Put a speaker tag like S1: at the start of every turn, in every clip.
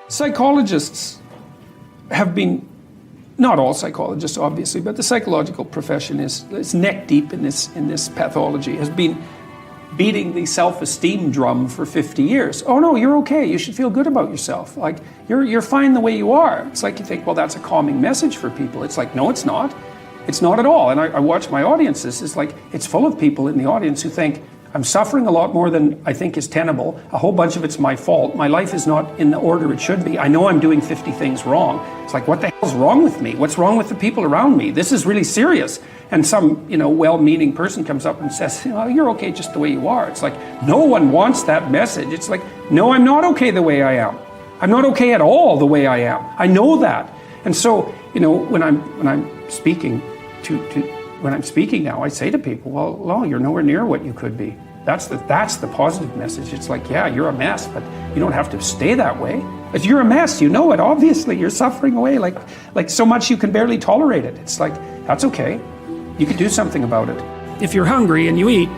S1: Psychologists have been, not all psychologists obviously, but the psychological profession is neck deep in this pathology, has been beating the self-esteem drum for 50 years. Oh no, you're okay, you should feel good about yourself. Like, you're fine the way you are. It's like you think, well, that's a calming message for people. It's like, no, it's not. It's not at all. And I watch my audiences, it's like, it's full of people in the audience who think, I'm suffering a lot more than I think is tenable. A whole bunch of it's my fault. My life is not in the order it should be. I know I'm doing 50 things wrong. It's like, what the hell's wrong with me? What's wrong with the people around me? This is really serious. And some, well-meaning person comes up and says, you're okay just the way you are. It's like, no one wants that message. It's like, no, I'm not okay the way I am. I'm not okay at all the way I am. I know that. And so, when I'm speaking when I'm speaking now, I say to people, well, you're nowhere near what you could be. That's the positive message. It's like, yeah, you're a mess, but you don't have to stay that way. If you're a mess, you know it, obviously. You're suffering away like so much you can barely tolerate it. It's like, that's okay. You can do something about it. If you're hungry and you eat,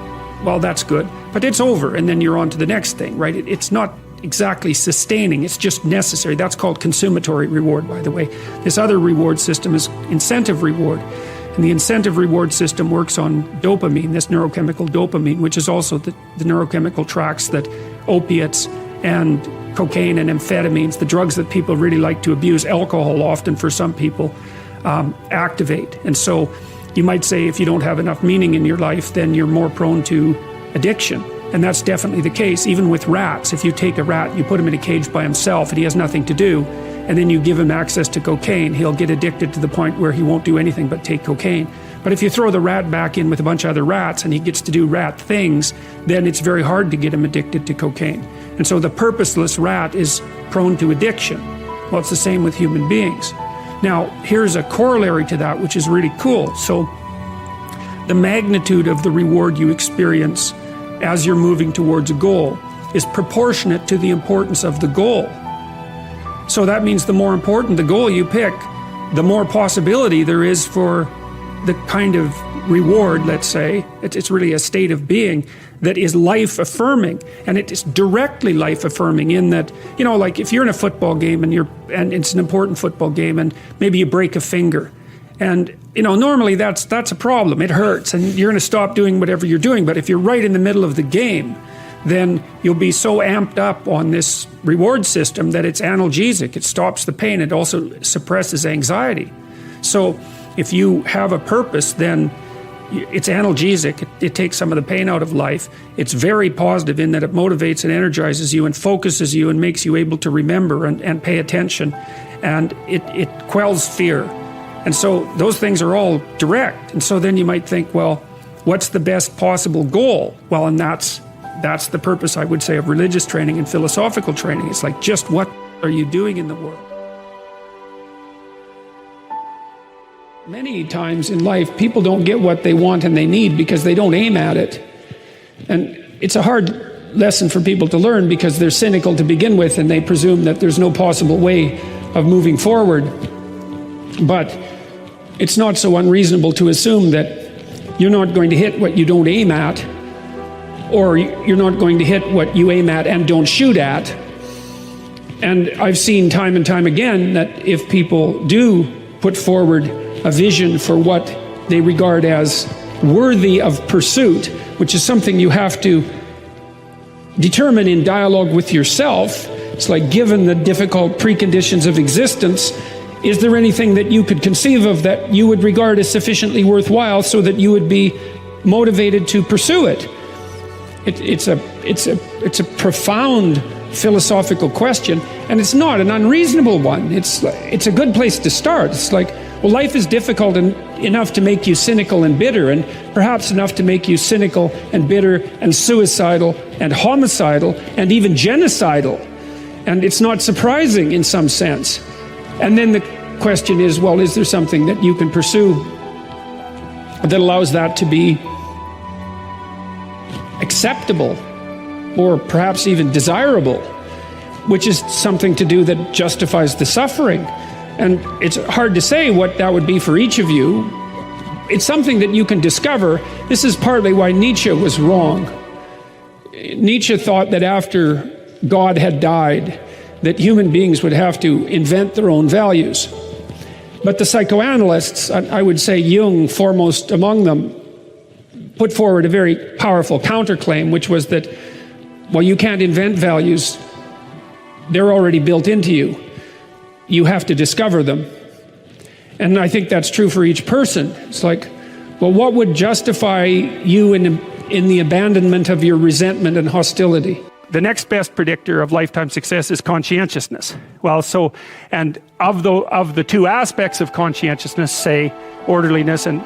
S1: well, that's good, but it's over, and then you're on to the next thing, right? It's not exactly sustaining, it's just necessary. That's called consumatory reward, by the way. This other reward system is incentive reward. And the incentive reward system works on dopamine, this neurochemical dopamine, which is also the neurochemical tracks that opiates and cocaine and amphetamines, the drugs that people really like to abuse, alcohol often for some people, activate. And so you might say if you don't have enough meaning in your life, then you're more prone to addiction. And that's definitely the case, even with rats. If you take a rat, you put him in a cage by himself and he has nothing to do, and then you give him access to cocaine, he'll get addicted to the point where he won't do anything but take cocaine. But if you throw the rat back in with a bunch of other rats and he gets to do rat things, then it's very hard to get him addicted to cocaine. And so the purposeless rat is prone to addiction. Well, it's the same with human beings. Now, here's a corollary to that, which is really cool. So the magnitude of the reward you experience as you're moving towards a goal is proportionate to the importance of the goal. So that means the more important the goal you pick, the more possibility there is for the kind of reward, let's say, it's really a state of being that is life-affirming. And it is directly life-affirming in that, like if you're in a football game and it's an important football game and maybe you break a finger, and normally that's a problem. It hurts and you're going to stop doing whatever you're doing. But if you're right in the middle of the game, then you'll be so amped up on this reward system that it's analgesic. It stops the pain. It also suppresses anxiety. So if you have a purpose, then it's analgesic. It takes some of the pain out of life. It's very positive in that it motivates and energizes you and focuses you and makes you able to remember and pay attention. And it quells fear. And so those things are all direct. And so then you might think, well, what's the best possible goal? Well, and that's the purpose, I would say, of religious training and philosophical training. It's like, just what are you doing in the world? Many times in life, people don't get what they want and they need because they don't aim at it. And it's a hard lesson for people to learn because they're cynical to begin with and they presume that there's no possible way of moving forward. But it's not so unreasonable to assume that you're not going to hit what you don't aim at, or you're not going to hit what you aim at and don't shoot at. And I've seen time and time again that if people do put forward a vision for what they regard as worthy of pursuit, which is something you have to determine in dialogue with yourself, it's like, given the difficult preconditions of existence, is there anything that you could conceive of that you would regard as sufficiently worthwhile so that you would be motivated to pursue it? It's a profound philosophical question, and it's not an unreasonable one. It's a good place to start. It's like, well, life is difficult enough to make you cynical and bitter, and perhaps enough to make you cynical and bitter and suicidal and homicidal and even genocidal. And it's not surprising in some sense. And then the question is, well, is there something that you can pursue that allows that to be acceptable or perhaps even desirable, which is something to do that justifies the suffering? And it's hard to say what that would be for each of you. It's something that you can discover. This is partly why Nietzsche was wrong. Nietzsche thought that after God had died, that human beings would have to invent their own values. But the psychoanalysts, I would say Jung foremost among them, put forward a very powerful counterclaim, which was that, well, you can't invent values. They're already built into you. You have to discover them. And I think that's true for each person. It's like, well, what would justify you in the abandonment of your resentment and hostility? The next best predictor of lifetime success is conscientiousness. Well, so, and of the two aspects of conscientiousness, say orderliness and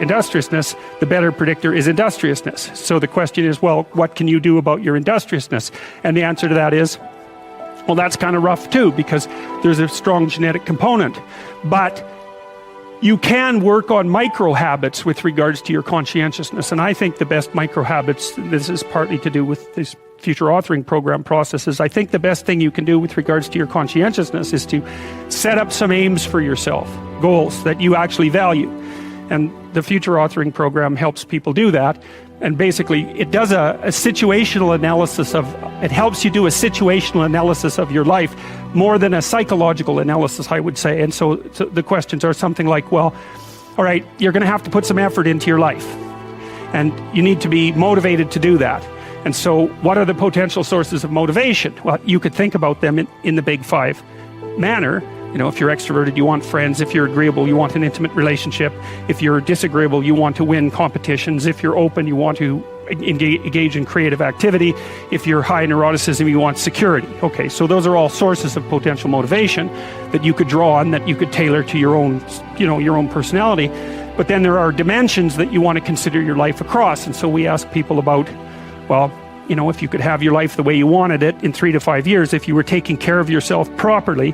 S1: industriousness, the better predictor is industriousness. So the question is, well, what can you do about your industriousness? And the answer to that is, well, that's kind of rough too, because there's a strong genetic component. But you can work on micro habits with regards to your conscientiousness. And I think the best micro habits, this is partly to do with this future authoring program processes, I think the best thing you can do with regards to your conscientiousness is to set up some aims for yourself, goals that you actually value. And the future authoring program helps people do that. And basically it does a situational analysis of, it helps you do a situational analysis of your life more than a psychological analysis, I would say. And so the questions are something like, well, all right, you're going to have to put some effort into your life, and you need to be motivated to do that. And so what are the potential sources of motivation? Well, you could think about them in the big five manner. You know, if you're extroverted, you want friends. If you're agreeable, you want an intimate relationship. If you're disagreeable, you want to win competitions. If you're open, you want to engage in creative activity. If you're high neuroticism, you want security. Okay, so those are all sources of potential motivation that you could draw on, that you could tailor to your own, your own personality. But then there are dimensions that you want to consider your life across. And so we ask people about, well, if you could have your life the way you wanted it in 3 to 5 years, if you were taking care of yourself properly,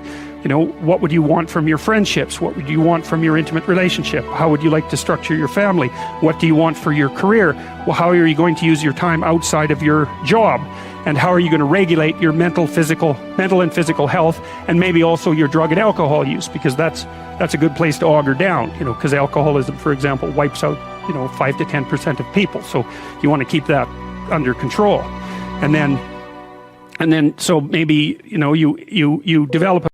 S1: what would you want from your friendships? What would you want from your intimate relationship? How would you like to structure your family? What do you want for your career? Well, how are you going to use your time outside of your job? And how are you going to regulate your mental and physical health, and maybe also your drug and alcohol use? Because that's a good place to auger down, because alcoholism, for example, wipes out, 5 to 10% of people. So you want to keep that under control. And then so maybe, you develop a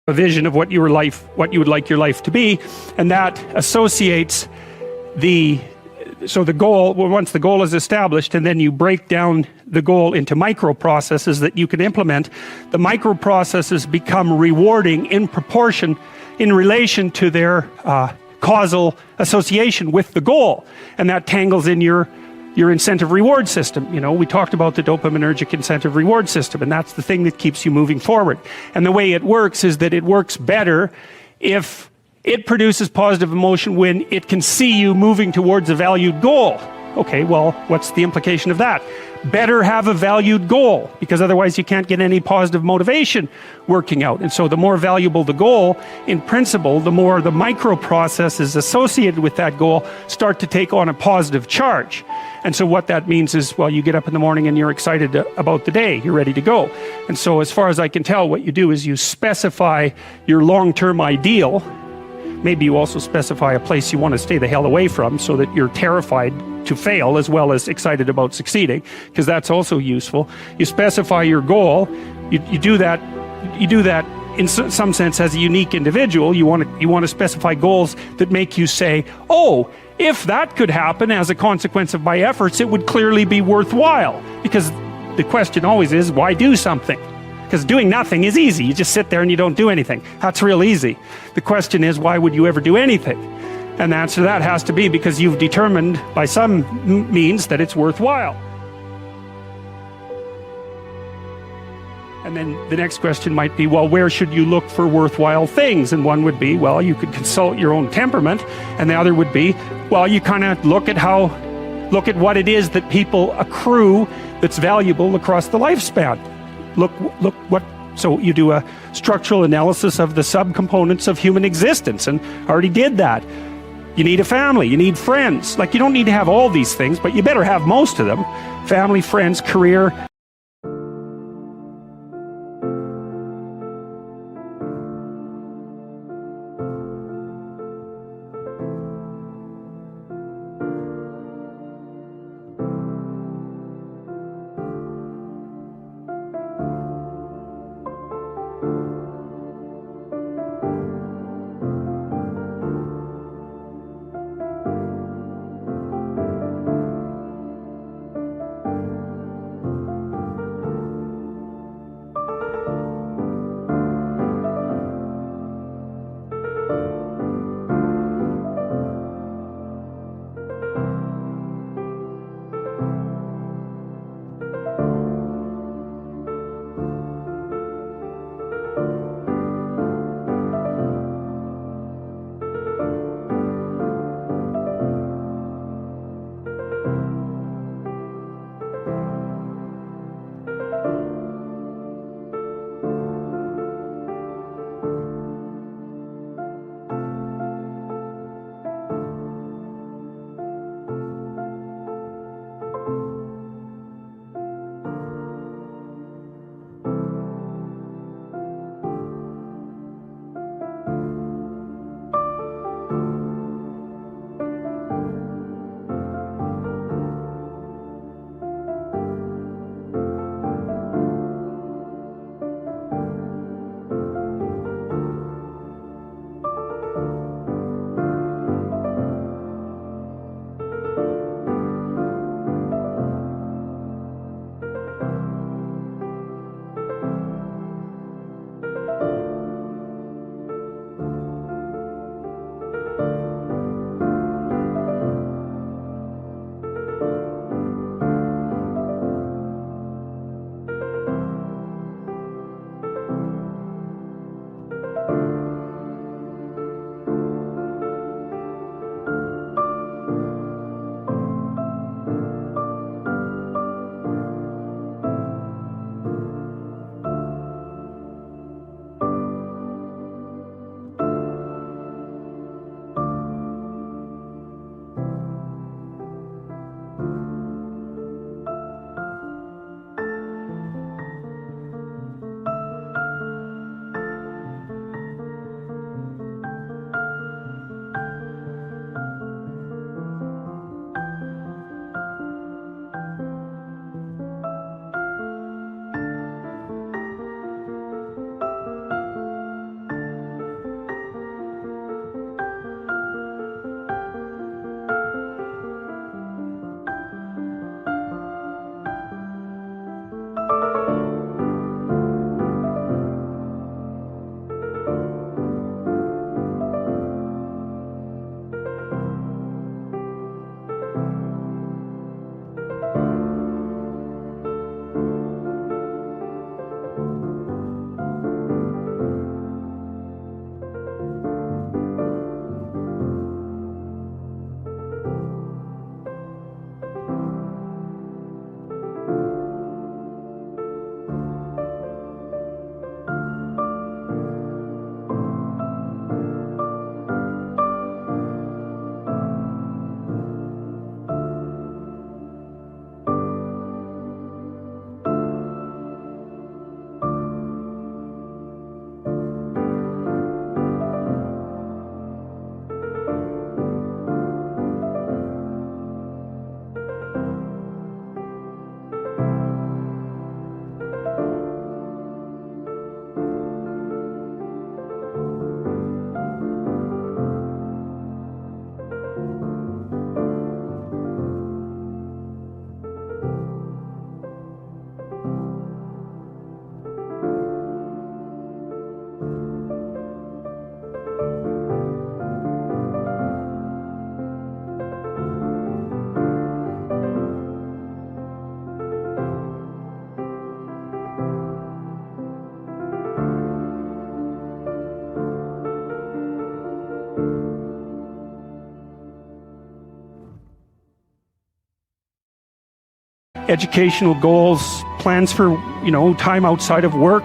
S2: a vision of what you would like your life to be, and that associates the goal. Well, once the goal is established, and then you break down the goal into microprocesses that you can implement, the microprocesses become rewarding in proportion, in relation to their causal association with the goal, and that tangles in your incentive reward system. You know, we talked about the dopaminergic incentive reward system, and that's the thing that keeps you moving forward. And the way it works is that it works better if it produces positive emotion when it can see you moving towards a valued goal. Okay, well, what's the implication of that? Better have a valued goal, because otherwise you can't get any positive motivation working out. And so the more valuable the goal, in principle, the more the microprocesses associated with that goal start to take on a positive charge. And so what that means is, well, you get up in the morning and you're excited about the day, you're ready to go. And so as far as I can tell, what you do is you specify your long-term ideal. Maybe you also specify a place you want to stay the hell away from, so that you're terrified to fail as well as excited about succeeding, because that's also useful. You specify your goal. You do that in some sense as a unique individual. You want to specify goals that make you say, oh, if that could happen as a consequence of my efforts, it would clearly be worthwhile. Because the question always is, why do something? Because doing nothing is easy. You just sit there and you don't do anything. That's real easy. The question is, why would you ever do anything? And the answer to that has to be because you've determined by some means that it's worthwhile. And then the next question might be, well, where should you look for worthwhile things? And one would be, well, you could consult your own temperament. And the other would be, well, you kind of look at what it is that people accrue that's valuable across the lifespan. So you do a structural analysis of the subcomponents of human existence, and already did that. You need a family, you need friends. Like, you don't need to have all these things, but you better have most of them. Family, friends, career. educational goals, plans for, you know, time outside of work,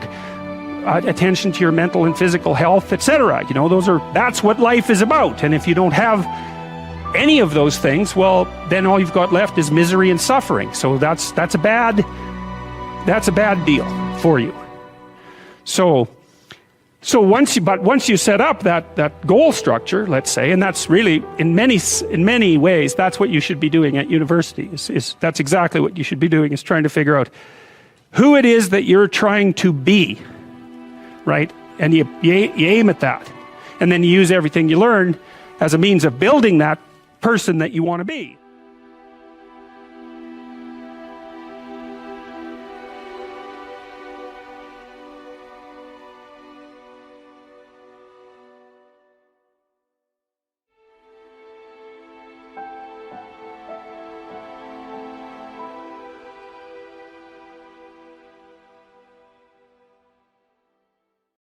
S2: attention to your mental and physical health, etc. You know, that's what life is about. And if you don't have any of those things, well, then all you've got left is misery and suffering. So that's a bad deal for you. So once you set up that goal structure, let's say, and that's really in many ways that's what you should be doing at university. That's exactly what you should be doing, is trying to figure out who it is that you're trying to be, right? And you aim at that, and then you use everything you learn as a means of building that person that you want to be.